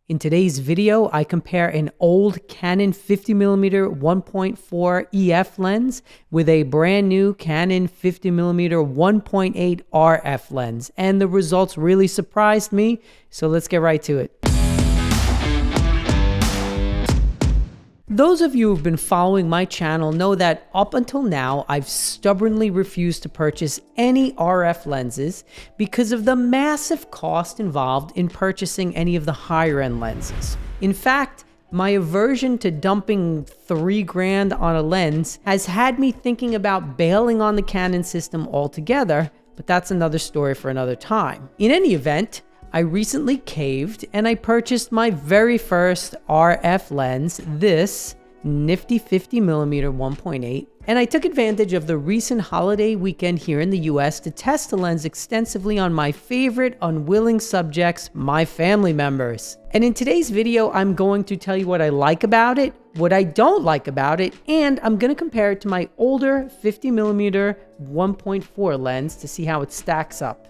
In today's video, I compare an old Canon 50mm 1.4 EF lens with a brand new Canon 50mm 1.8 RF lens, and the results really surprised me, so let's get right to it. Those of you who've been following my channel know that up until now, I've stubbornly refused to purchase any RF lenses because of the massive cost involved in purchasing any of the higher end lenses. In fact, my aversion to dumping $3,000 on a lens has had me thinking about bailing on the Canon system altogether, but that's another story for another time. In any event, I recently caved and I purchased my very first RF lens, this nifty 50mm 1.8, and I took advantage of the recent holiday weekend here in the US to test the lens extensively on my favorite unwilling subjects, my family members. And in today's video, I'm going to tell you what I like about it, what I don't like about it, and I'm going to compare it to my older 50mm 1.4 lens to see how it stacks up.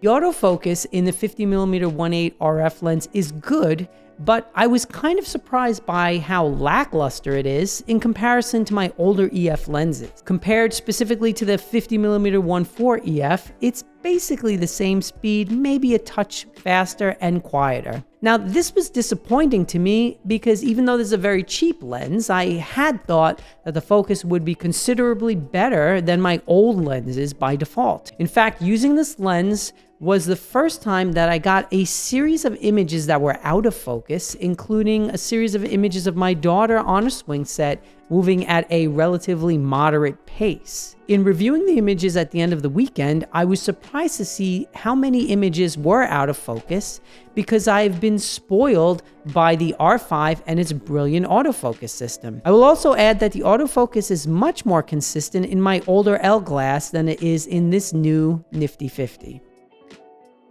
The autofocus in the 50mm 1.8 RF lens is good, but I was kind of surprised by how lackluster it is in comparison to my older EF lenses. Compared specifically to the 50mm 1.4 EF, it's basically the same speed, maybe a touch faster and quieter. Now, this was disappointing to me because even though this is a very cheap lens, I had thought that the focus would be considerably better than my old lenses by default. In fact, using this lens was the first time that I got a series of images that were out of focus, including a series of images of my daughter on a swing set moving at a relatively moderate pace. In reviewing the images at the end of the weekend, I was surprised to see how many images were out of focus because I've been spoiled by the R5 and its brilliant autofocus system. I will also add that the autofocus is much more consistent in my older L glass than it is in this new nifty 50.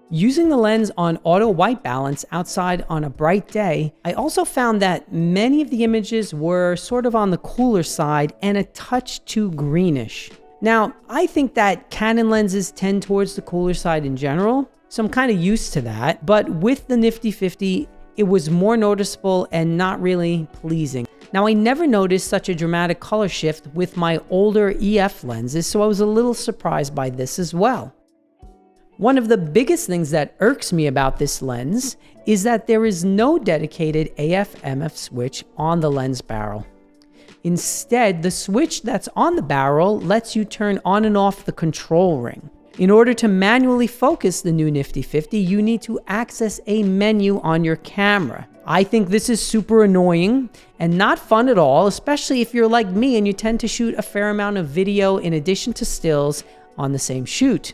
Using the lens on auto white balance outside on a bright day, I also found that many of the images were sort of on the cooler side and a touch too greenish. Now, I think that Canon lenses tend towards the cooler side in general, so I'm kind of used to that, but with the nifty 50, it was more noticeable and not really pleasing. Now, I never noticed such a dramatic color shift with my older EF lenses, so I was a little surprised by this as well. One of the biggest things that irks me about this lens is that there is no dedicated AF/MF switch on the lens barrel. Instead, the switch that's on the barrel lets you turn on and off the control ring. In order to manually focus the new nifty 50, you need to access a menu on your camera. I think this is super annoying and not fun at all, especially if you're like me and you tend to shoot a fair amount of video in addition to stills on the same shoot.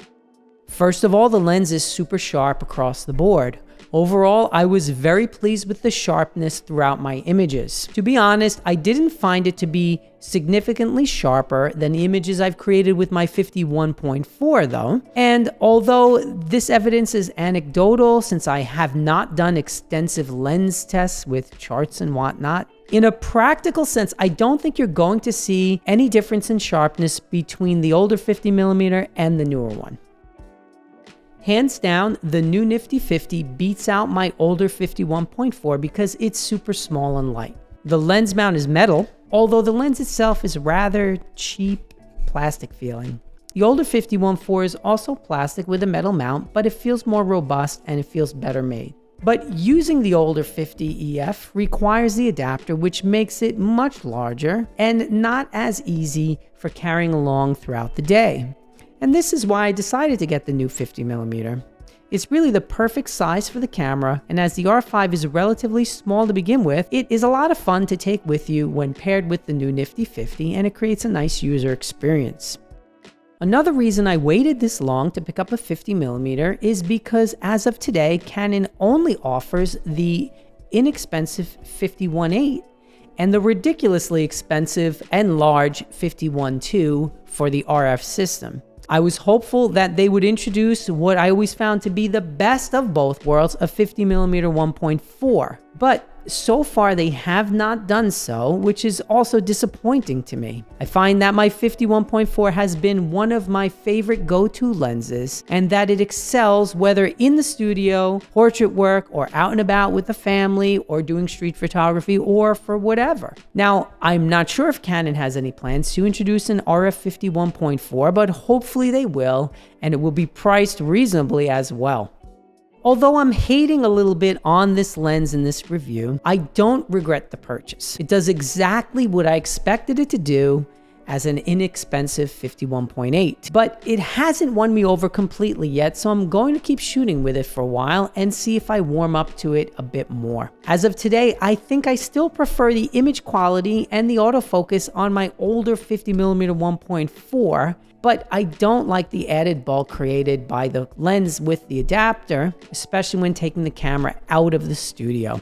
First of all, the lens is super sharp across the board. Overall, I was very pleased with the sharpness throughout my images. To be honest, I didn't find it to be significantly sharper than the images I've created with my 51.4 though. And although this evidence is anecdotal since I have not done extensive lens tests with charts and whatnot, in a practical sense, I don't think you're going to see any difference in sharpness between the older 50mm and the newer one. Hands down, the new nifty 50 beats out my older 51.4 because it's super small and light. The lens mount is metal, although the lens itself is rather cheap, plastic feeling. The older 51.4 is also plastic with a metal mount, but it feels more robust and it feels better made. But using the older 50 EF requires the adapter, which makes it much larger and not as easy for carrying along throughout the day. And this is why I decided to get the new 50mm. It's really the perfect size for the camera, and as the R5 is relatively small to begin with, it is a lot of fun to take with you when paired with the new nifty 50, and it creates a nice user experience. Another reason I waited this long to pick up a 50mm is because as of today, Canon only offers the inexpensive 51.8 and the ridiculously expensive and large 51.2 for the RF system. I was hopeful that they would introduce what I always found to be the best of both worlds, a 50mm 1.4. But so far they have not done so, which is also disappointing to me. I find that my 51.4 has been one of my favorite go-to lenses, and that it excels whether in the studio, portrait work, or out and about with the family, or doing street photography, or for whatever. Now, I'm not sure if Canon has any plans to introduce an RF 51.4, but hopefully they will, and it will be priced reasonably as well. Although I'm hating a little bit on this lens in this review, I don't regret the purchase. It does exactly what I expected it to do as an inexpensive 51.8. But it hasn't won me over completely yet, so I'm going to keep shooting with it for a while and see if I warm up to it a bit more. As of today, I think I still prefer the image quality and the autofocus on my older 50mm 1.4, but I don't like the added bulk created by the lens with the adapter, especially when taking the camera out of the studio.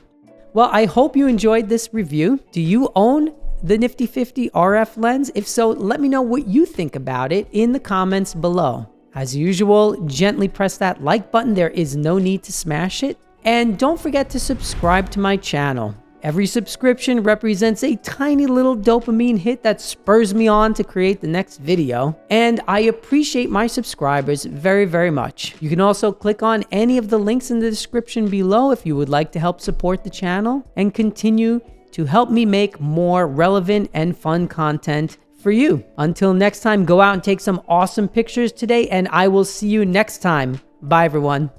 Well, I hope you enjoyed this review. Do you own the Nifty 50 RF lens? If so, let me know what you think about it in the comments below. As usual, gently press that like button. There is no need to smash it. And don't forget to subscribe to my channel. Every subscription represents a tiny little dopamine hit that spurs me on to create the next video. And I appreciate my subscribers very, very much. You can also click on any of the links in the description below if you would like to help support the channel and continue to help me make more relevant and fun content for you. Until next time, go out and take some awesome pictures today, and I will see you next time. Bye, everyone.